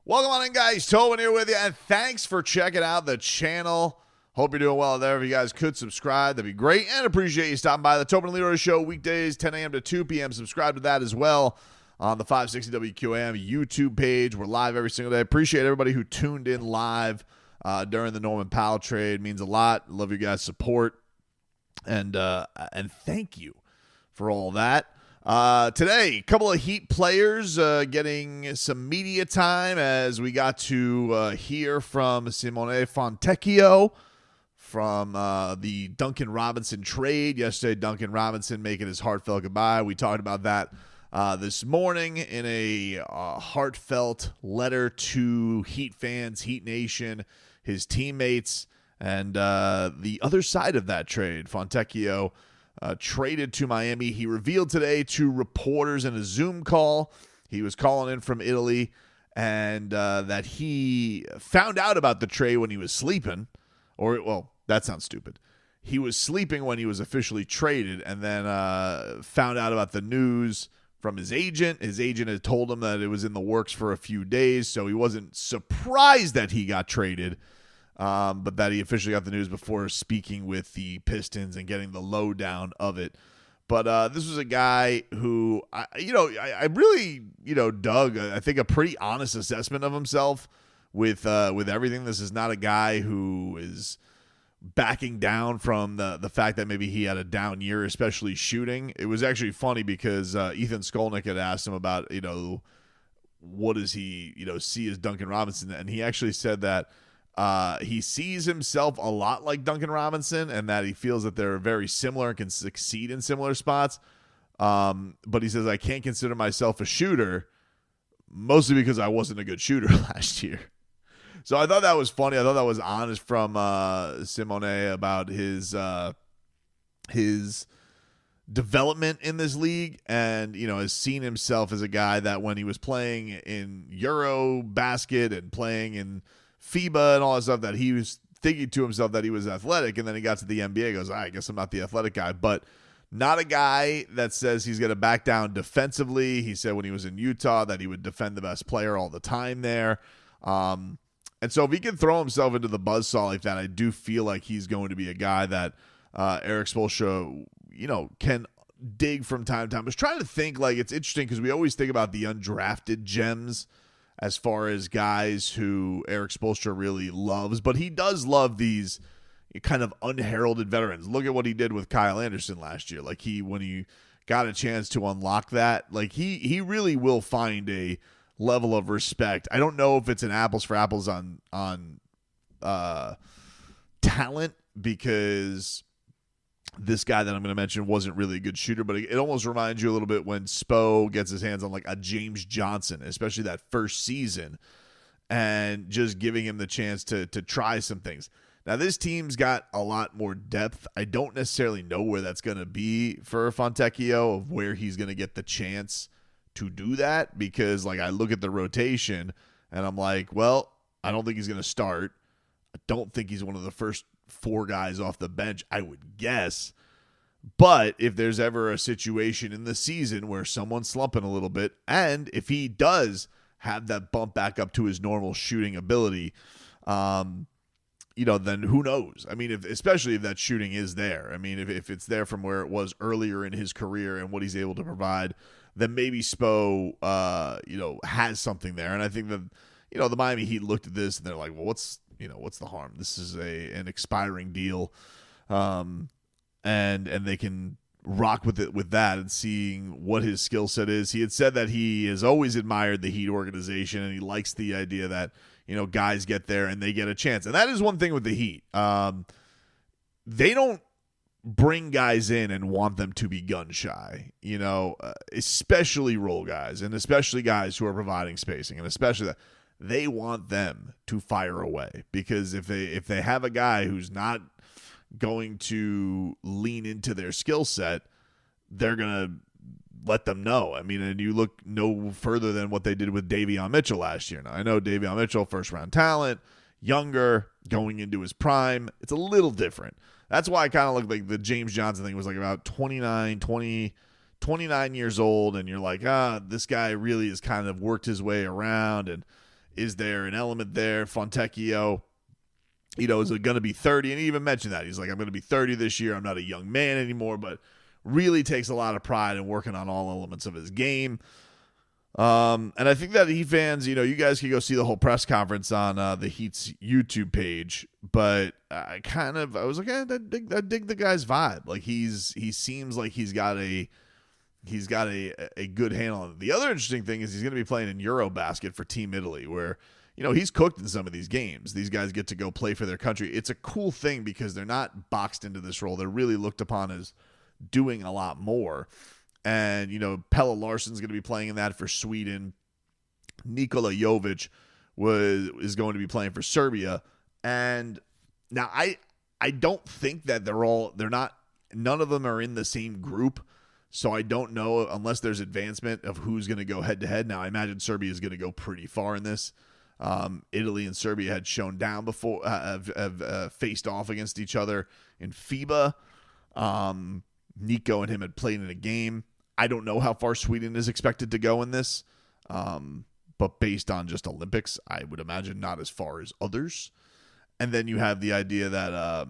Welcome on in, guys. Tobin here with you, and thanks for checking out the channel. Hope you're doing well there. If you guys could subscribe, that'd be great, and appreciate you stopping by the Tobin and Leroy Show weekdays, 10 a.m. to 2 p.m. Subscribe to that as well on the 560 WQAM YouTube page. We're live every single day. Appreciate everybody who tuned in live during the Norman Powell trade. It means a lot. Love your guys' support, and thank you for all that. Today, a couple of Heat players getting some media time as we got to hear from Simone Fontecchio from the Duncan Robinson trade. Yesterday, Duncan Robinson making his heartfelt goodbye. We talked about that this morning in a heartfelt letter to Heat fans, Heat Nation, his teammates, and the other side of that trade. Fontecchio traded to Miami. He revealed today to reporters in a Zoom call, he was calling in from Italy, and that he found out about the trade when he was sleeping. Well, that sounds stupid. He was sleeping when he was officially traded, and then found out about the news from his agent. His agent had told him that it was in the works for a few days, so he wasn't surprised that he got traded. But that he officially got the news before speaking with the Pistons and getting the lowdown of it. But this was a guy who, I really, dug, I think, a pretty honest assessment of himself with everything. This is not a guy who is backing down from the fact that maybe he had a down year, especially shooting. It was actually funny because Ethan Skolnick had asked him about, what does he, see as Duncan Robinson? And he actually said that he sees himself a lot like Duncan Robinson and that he feels that they're very similar and can succeed in similar spots. But he says, I can't consider myself a shooter, mostly because I wasn't a good shooter last year. So I thought that was funny. I thought that was honest from Simone about his development in this league, and has seen himself as a guy that when he was playing in Euro basket and playing in FIBA and all that stuff, that he was thinking to himself that he was athletic, and then he got to the NBA, goes, I guess I'm not the athletic guy, but not a guy that says he's going to back down defensively. He said when he was in Utah that he would defend the best player all the time there. And so if he can throw himself into the buzzsaw like that, I do feel like he's going to be a guy that Erik Spoelstra, can dig from time to time. I was trying to think, it's interesting because we always think about the undrafted gems as far as guys who Erik Spoelstra really loves, but he does love these kind of unheralded veterans. Look at what he did with Kyle Anderson last year. When he got a chance to unlock that, he really will find a level of respect. I don't know if it's an apples for apples on talent, because this guy that I'm going to mention wasn't really a good shooter, but it almost reminds you a little bit when Spo gets his hands on a James Johnson, especially that first season, and just giving him the chance to try some things. Now, this team's got a lot more depth. I don't necessarily know where that's going to be for Fontecchio, of where he's going to get the chance to do that, because I look at the rotation and I'm like, well, I don't think he's going to start. I don't think he's one of the first four guys off the bench, I would guess. But if there's ever a situation in the season where someone's slumping a little bit, and if he does have that bump back up to his normal shooting ability, then who knows? I mean, especially if that shooting is there. I mean, if it's there from where it was earlier in his career and what he's able to provide, then maybe Spo, has something there. And I think that, the Miami Heat looked at this and they're like, well, what's the harm? This is an expiring deal, and they can rock with it with that, and seeing what his skill set is. He had said that he has always admired the Heat organization, and he likes the idea that guys get there and they get a chance. And that is one thing with the Heat. They don't bring guys in and want them to be gun shy, especially role guys, and especially guys who are providing spacing, and especially that. They want them to fire away, because if they have a guy who's not going to lean into their skill set, they're going to let them know. I mean, and you look no further than what they did with Davion Mitchell last year. Now, I know Davion Mitchell, first-round talent, younger, going into his prime. It's a little different. That's why I kind of look like the James Johnson thing was about 29 years old, and you're like, this guy really has kind of worked his way around, and is there an element there? Fontecchio, is it going to be 30? And he even mentioned that. He's like, I'm going to be 30 this year. I'm not a young man anymore, but really takes a lot of pride in working on all elements of his game. And I think that Heat fans, you guys can go see the whole press conference on the Heat's YouTube page, but I was like, I dig the guy's vibe. Like he seems like he's got a good handle on it. The other interesting thing is he's going to be playing in Eurobasket for Team Italy, where, he's cooked in some of these games. These guys get to go play for their country. It's a cool thing because they're not boxed into this role. They're really looked upon as doing a lot more. And, Pelle Larsson's going to be playing in that for Sweden. Nikola Jovic is going to be playing for Serbia. And now I don't think that none of them are in the same group. So I don't know unless there's advancement of who's going to go head to head. Now I imagine Serbia is going to go pretty far in this. Italy and Serbia had shown down before, have faced off against each other in FIBA. Nico and him had played in a game. I don't know how far Sweden is expected to go in this, but based on just Olympics, I would imagine not as far as others. And then you have the idea that,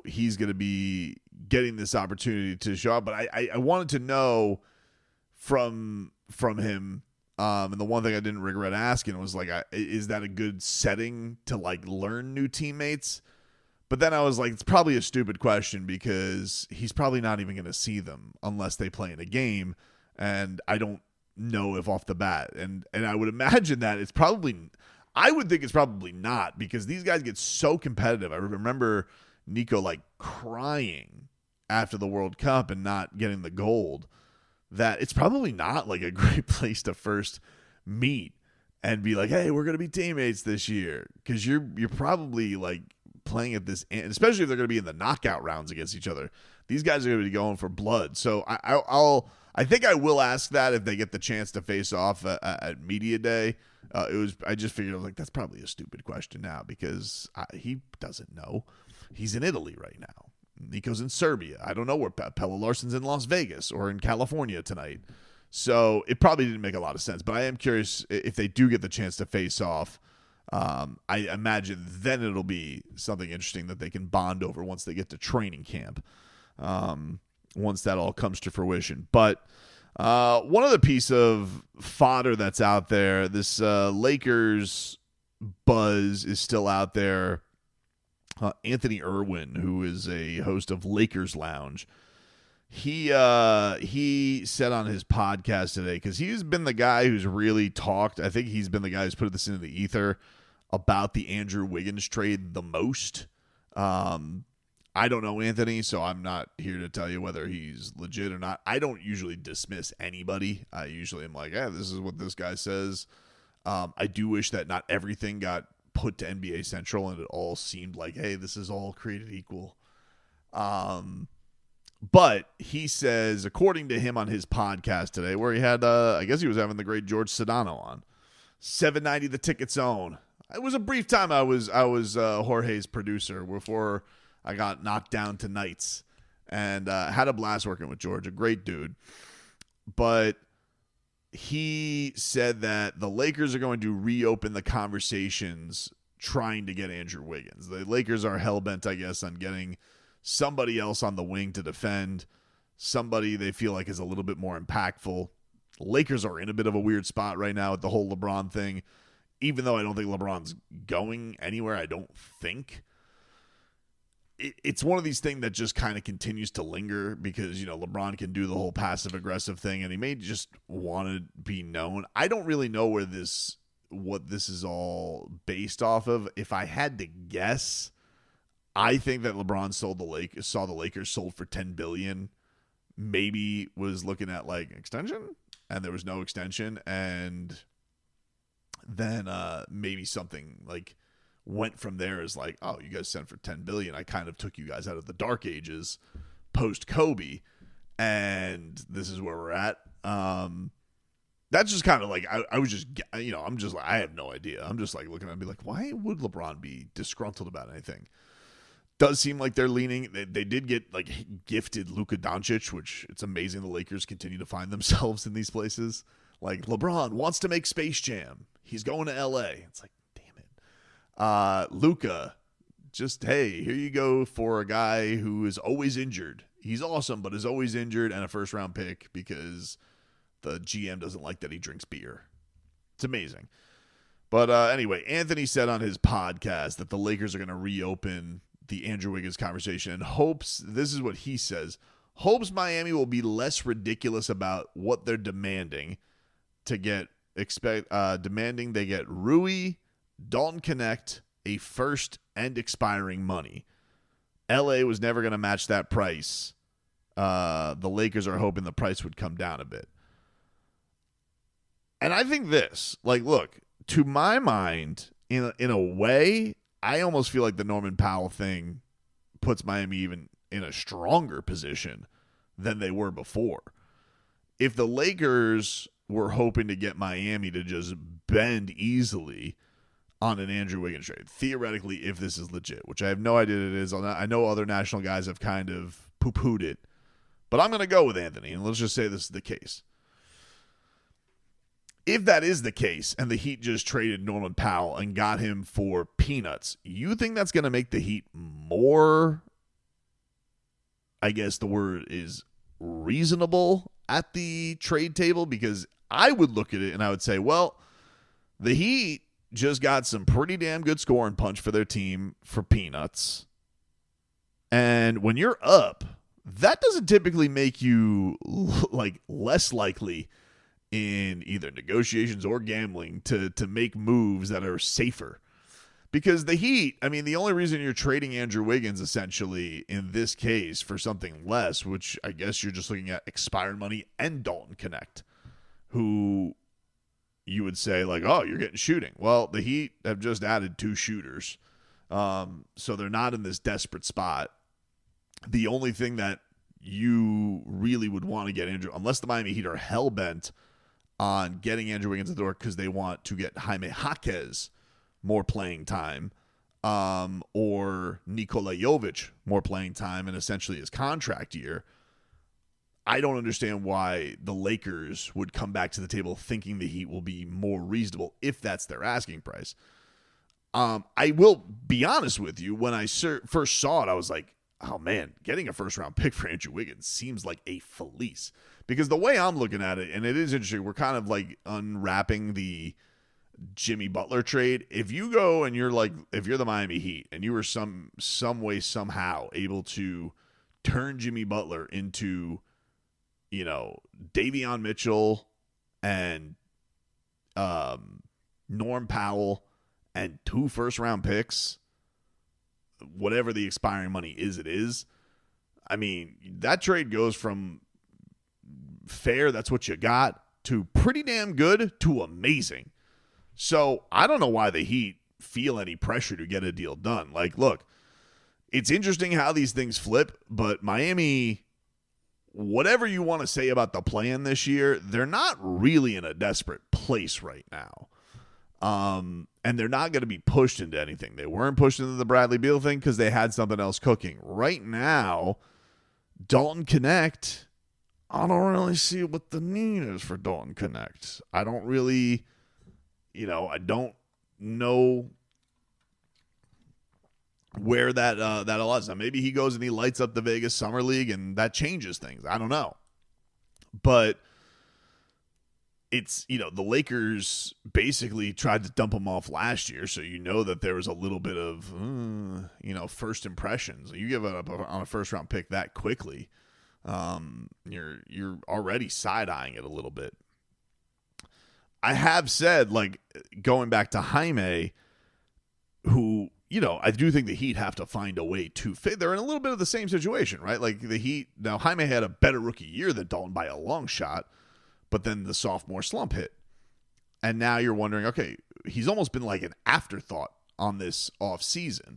he's going to be getting this opportunity to show up. But I wanted to know from him, and the one thing I didn't regret asking was like, is that a good setting to like learn new teammates? But then I was like, it's probably a stupid question because he's probably not even going to see them unless they play in a game. And I don't know if off the bat. And I would imagine that I would think it's probably not because these guys get so competitive. I remember Nico like crying after the World Cup and not getting the gold, that it's probably not like a great place to first meet and be like, hey, we're going to be teammates this year. Because you're probably like playing at this, especially if they're going to be in the knockout rounds against each other. These guys are going to be going for blood. So I think I will ask that if they get the chance to face off at media day. I just figured, I was like, that's probably a stupid question now because he doesn't know. He's in Italy right now. Nico's in Serbia. I don't know where Pelle Larsson's in Las Vegas or in California tonight. So it probably didn't make a lot of sense. But I am curious if they do get the chance to face off. I imagine then it'll be something interesting that they can bond over once they get to training camp, once that all comes to fruition. But one other piece of fodder that's out there, this Lakers buzz is still out there. Anthony Irwin, who is a host of Lakers Lounge, he said on his podcast today, because he's been the guy who's really talked, I think he's been the guy who's put this into the ether about the Andrew Wiggins trade the most. I don't know Anthony, so I'm not here to tell you whether he's legit or not. I don't usually dismiss anybody. I usually am like, this is what this guy says. I do wish that not everything got put to NBA Central and it all seemed like, hey, this is all created equal. But he says, according to him on his podcast today, where he had, I guess he was having the great George Sedano on, $7.90 the ticket's own. It was a brief time I was Jorge's producer before I got knocked down to nights, and had a blast working with George, a great dude. But he said that the Lakers are going to reopen the conversations trying to get Andrew Wiggins. The Lakers are hell-bent, I guess, on getting somebody else on the wing to defend, somebody they feel like is a little bit more impactful. The Lakers are in a bit of a weird spot right now with the whole LeBron thing, even though I don't think LeBron's going anywhere. I don't think. It's one of these things that just kind of continues to linger because, LeBron can do the whole passive-aggressive thing, and he may just want to be known. I don't really know what this is all based off of. If I had to guess, I think that LeBron saw the Lakers sold for $10 billion, maybe was looking at like extension, and there was no extension, and then maybe something like went from there as like, oh, you guys sent for $10 billion. I kind of took you guys out of the dark ages post Kobe, and this is where we're at. That's just kind of like, I was just, I'm just like, I have no idea. I'm just like looking at it and be like, why would LeBron be disgruntled about anything? Does seem like they're leaning. They did get like gifted Luka Doncic, which it's amazing the Lakers continue to find themselves in these places. Like LeBron wants to make Space Jam. He's going to L.A. It's like, damn it. Luka, just, hey, here you go for a guy who is always injured. He's awesome, but is always injured, and a first-round pick because the GM doesn't like that he drinks beer. It's amazing. But anyway, Anthony said on his podcast that the Lakers are going to reopen the Andrew Wiggins conversation and hopes, this is what he says, hopes Miami will be less ridiculous about what they're demanding to get, demanding they get Rui, Dalton Connect, a first, and expiring money. LA was never going to match that price. The Lakers are hoping the price would come down a bit. And I think this, like, look, to my mind, in a way, I almost feel like the Norman Powell thing puts Miami even in a stronger position than they were before. If the Lakers were hoping to get Miami to just bend easily on an Andrew Wiggins trade, theoretically, if this is legit, which I have no idea it is. I know other national guys have kind of poo-pooed it, but I'm going to go with Anthony, and let's just say this is the case. If that is the case and the Heat just traded Norman Powell and got him for peanuts, you think that's going to make the Heat more, I guess the word is reasonable at the trade table? Because I would look at it and I would say, well, the Heat just got some pretty damn good scoring punch for their team for peanuts. And when you're up, that doesn't typically make you like less likely in either negotiations or gambling to make moves that are safer. Because the Heat, I mean, the only reason you're trading Andrew Wiggins essentially in this case for something less, which I guess you're just looking at expired money and Dalton Connect, who you would say like, oh, you're getting shooting. Well, the Heat have just added 2 shooters. So they're not in this desperate spot. The only thing that you really would want to get Andrew, unless the Miami Heat are hell-bent on getting Andrew Wiggins at the door because they want to get Jaime Jaquez more playing time, or Nikola Jovic more playing time and essentially his contract year, I don't understand why the Lakers would come back to the table thinking the Heat will be more reasonable if that's their asking price. I will be honest with you, when I first saw it, I was like, oh man, getting a first-round pick for Andrew Wiggins seems like a fleece. Because the way I'm looking at it, and it is interesting, we're kind of like unwrapping the Jimmy Butler trade. If you go and you're like, if you're the Miami Heat and you were some way, somehow able to turn Jimmy Butler into, you know, Davion Mitchell and Norm Powell and 2 first-round picks, whatever the expiring money is, it is. I mean, that trade goes from fair, that's what you got, to pretty damn good to amazing. So I don't know why the Heat feel any pressure to get a deal done. Like, look, it's interesting how these things flip, but Miami, whatever you want to say about the plan this year, they're not really in a desperate place right now. And they're not going to be pushed into anything. They weren't pushed into the Bradley Beal thing because they had something else cooking. Right now, Dalton Connect, I don't really see what the need is for Dalton Connect. I don't really, I don't know where that allows. Now, maybe he goes and he lights up the Vegas Summer League and that changes things. I don't know. But it's, the Lakers basically tried to dump him off last year, so that there was a little bit of, first impressions. You give it up on a first-round pick that quickly, you're already side-eyeing it a little bit. I have said, like, going back to Jaime, who, I do think the Heat have to find a way to fit. They're in a little bit of the same situation, right? Like, the Heat, now Jaime had a better rookie year than Dalton by a long shot, but then the sophomore slump hit. And now you're wondering, okay, he's almost been like an afterthought on this offseason.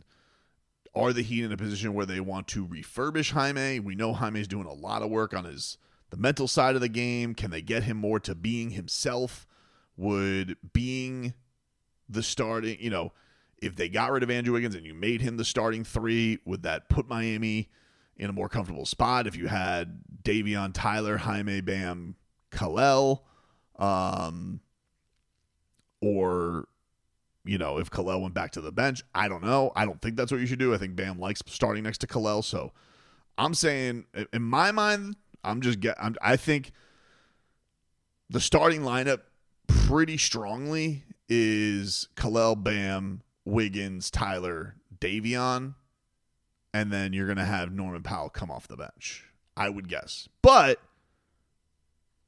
Are the Heat in a position where they want to refurbish Jaime? We know Jaime's doing a lot of work on the mental side of the game. Can they get him more to being himself? Would being the starting, if they got rid of Andrew Wiggins and you made him the starting 3, would that put Miami in a more comfortable spot if you had Davion, Tyler, Jaime, Bam, Kalel, or, if Khalil went back to the bench. I don't know. I don't think that's what you should do. I think Bam likes starting next to Khalil. So I'm saying, in my mind, I think the starting lineup pretty strongly is Khalil, Bam, Wiggins, Tyler, Davion, and then you're going to have Norman Powell come off the bench, I would guess. But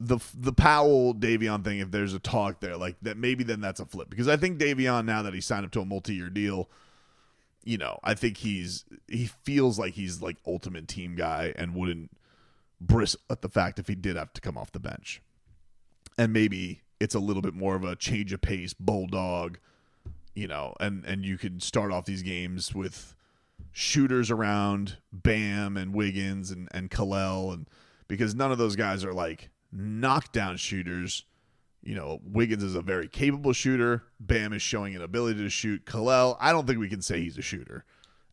the Powell Davion thing, if there's a talk there like that, maybe then that's a flip, because I think Davion, now that he signed up to a multi-year deal, I think he feels like he's like ultimate team guy and wouldn't bristle at the fact if he did have to come off the bench. And maybe it's a little bit more of a change of pace, bulldog, and you can start off these games with shooters around Bam and Wiggins and Khalil, and because none of those guys are like knockdown shooters. Wiggins is a very capable shooter. Bam is showing an ability to shoot. Khalil, I don't think we can say he's a shooter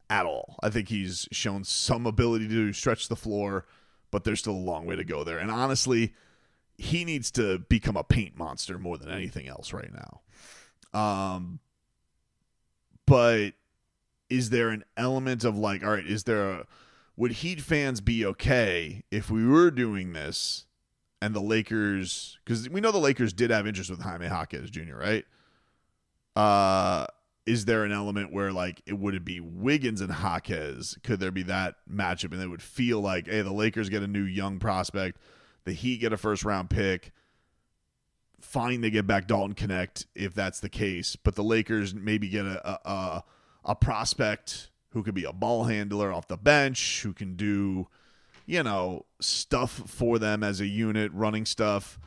at all. I think he's shown some ability to stretch the floor, but there's still a long way to go there. And honestly, he needs to become a paint monster more than anything else right now. But is there an element of like, all right, would Heat fans be okay if we were doing this and the Lakers, because we know the Lakers did have interest with Jaime Jaquez Jr., right? Is there an element where like would it be Wiggins and Jaquez? Could there be that matchup and they would feel like, hey, the Lakers get a new young prospect, the Heat get a first-round pick. Fine, they get back Dalton Connect if that's the case, but the Lakers maybe get a prospect who could be a ball handler off the bench, who can do, stuff for them as a unit, running stuff.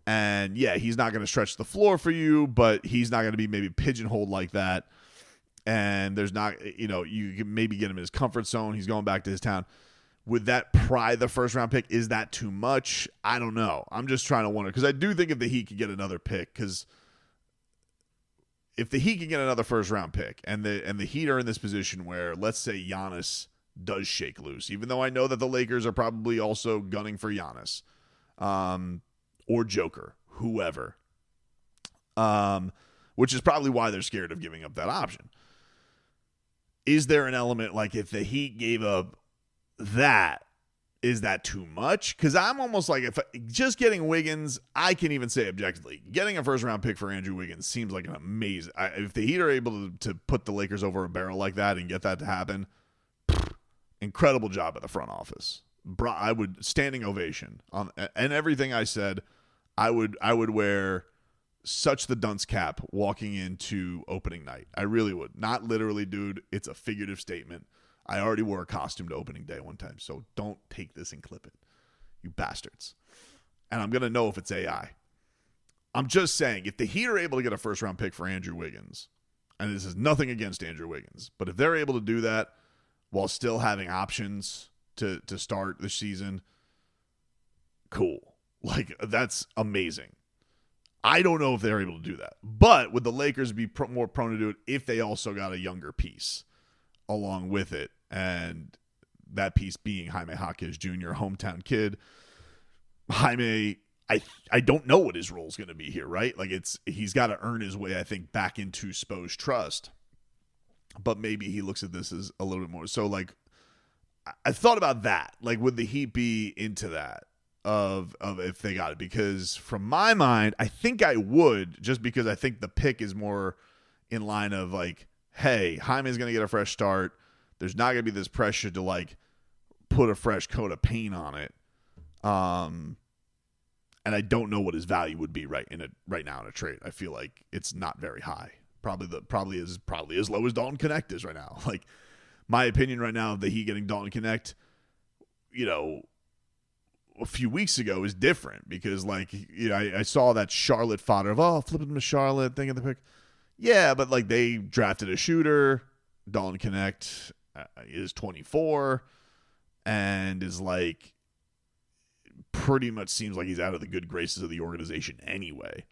And, yeah, he's not going to stretch the floor for you, but he's not going to be maybe pigeonholed like that. And there's not, you can maybe get him in his comfort zone. He's going back to his town. Would that pry the first-round pick? Is that too much? I don't know. I'm just trying to wonder, because I do think if the Heat could get another pick, because if the Heat can get another first-round pick, and the Heat are in this position where, let's say Giannis does shake loose, even though I know that the Lakers are probably also gunning for Giannis, or Joker, whoever, which is probably why they're scared of giving up that option. Is there an element like if the Heat gave up that, is that too much? Because I'm almost like, if just getting Wiggins, I can even say objectively, getting a first-round pick for Andrew Wiggins seems like an amazing. If the Heat are able to put the Lakers over a barrel like that and get that to happen, incredible job at the front office. I would standing ovation on, and everything I said. I would wear such the dunce cap walking into opening night. I really would. Not literally, dude. It's a figurative statement. I already wore a costume to opening day one time, so don't take this and clip it, you bastards. And I'm going to know if it's AI. I'm just saying, if the Heat are able to get a first-round pick for Andrew Wiggins, and this is nothing against Andrew Wiggins, but if they're able to do that while still having options to start the season, cool. Like, that's amazing. I don't know if they're able to do that. But would the Lakers be more prone to do it if they also got a younger piece along with it, and that piece being Jaime Jaquez Jr., hometown kid. Jaime, I don't know what his role is going to be here, right? Like, he's got to earn his way, I think, back into Spo's trust. But maybe he looks at this as a little bit more. So, like, I thought about that. Like, would the Heat be into that of if they got it? Because from my mind, I think I would, just because I think the pick is more in line of like, hey, Jaime's going to get a fresh start. There's not going to be this pressure to like put a fresh coat of paint on it. And I don't know what his value would be right now in a trade. I feel like it's not very high. Probably as low as Dalton Connect is right now. Like, my opinion right now of the Heat getting Dalton Connect, a few weeks ago is different, because like, I saw that Charlotte fodder of, flip him to Charlotte, thinking the pick. Yeah, but like, they drafted a shooter. Dalton Connect is 24 and is like, pretty much seems like he's out of the good graces of the organization anyway.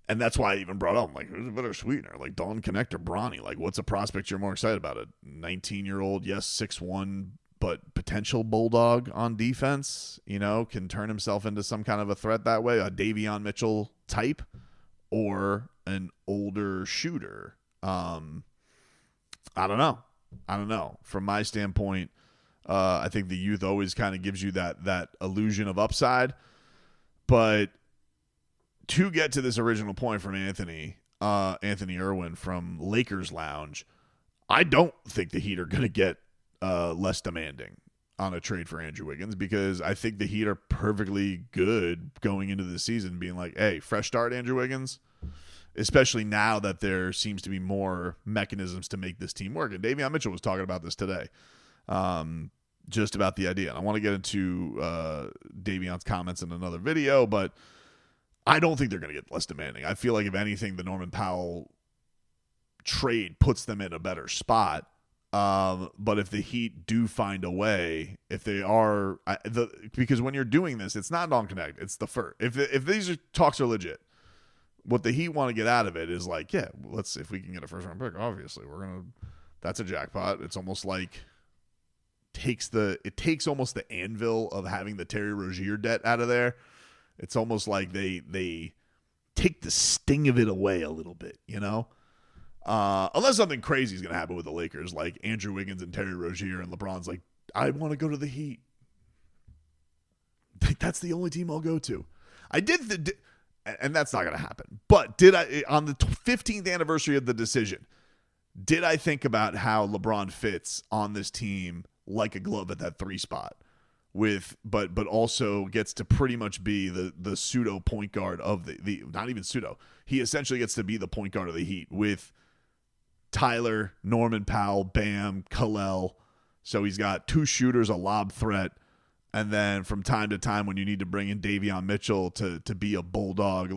And that's why I even brought up, like, who's a better sweetener? Like, Dalton Connect or Bronny? Like, what's a prospect you're more excited about? A 19-year-old, yes, 6'1", but potential bulldog on defense, can turn himself into some kind of a threat that way, a Davion Mitchell type, or an older shooter. I don't know. From my standpoint, I think the youth always kind of gives you that illusion of upside. But to get to this original point from Anthony Irwin from Lakers Lounge, I don't think the Heat are going to get less demanding on a trade for Andrew Wiggins, because I think the Heat are perfectly good going into the season being like, hey, fresh start, Andrew Wiggins, especially now that there seems to be more mechanisms to make this team work. And Davion Mitchell was talking about this today, just about the idea. And I want to get into Davion's comments in another video, but I don't think they're going to get less demanding. I feel like, if anything, the Norman Powell trade puts them in a better spot. But if the Heat do find a way, if they are, because when you're doing this, it's not non-connect, it's the first. If these talks are legit, what the Heat want to get out of it is like, yeah, let's, if we can get a first round pick, obviously that's a jackpot. It's almost like it takes almost the anvil of having the Terry Rozier debt out of there. It's almost like they take the sting of it away a little bit, you know? Unless something crazy is going to happen with the Lakers, like Andrew Wiggins and Terry Rozier, and LeBron's like, I want to go to the Heat. That's the only team I'll go to. And that's not going to happen. But on the 15th anniversary of the decision, did I think about how LeBron fits on this team like a glove at that 3 spot, but also gets to pretty much be the pseudo point guard of the not even pseudo. He essentially gets to be the point guard of the Heat with Tyler, Norman Powell, Bam, Kalel. So he's got 2 shooters, a lob threat, and then from time to time when you need to bring in Davion Mitchell to be a bulldog,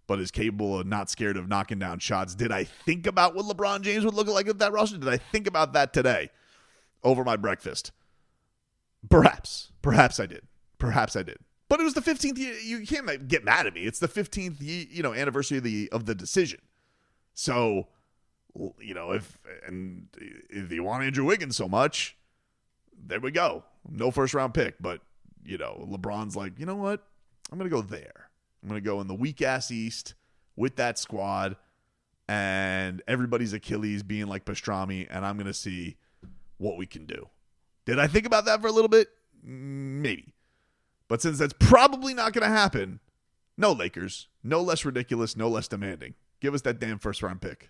but is capable of not scared of knocking down shots. Did I think about what LeBron James would look like with that roster? Did I think about that today over my breakfast? Perhaps I did. But it was the 15th year. You can't get mad at me. It's the 15th anniversary of the decision. So, if you want Andrew Wiggins so much, there we go. No first round pick, but LeBron's like, you know what? I'm going to go there. I'm going to go in the weak ass East with that squad and everybody's Achilles being like pastrami, and I'm going to see what we can do. Did I think about that for a little bit? Maybe. But since that's probably not going to happen, no Lakers, no less ridiculous, no less demanding. Give us that damn first round pick.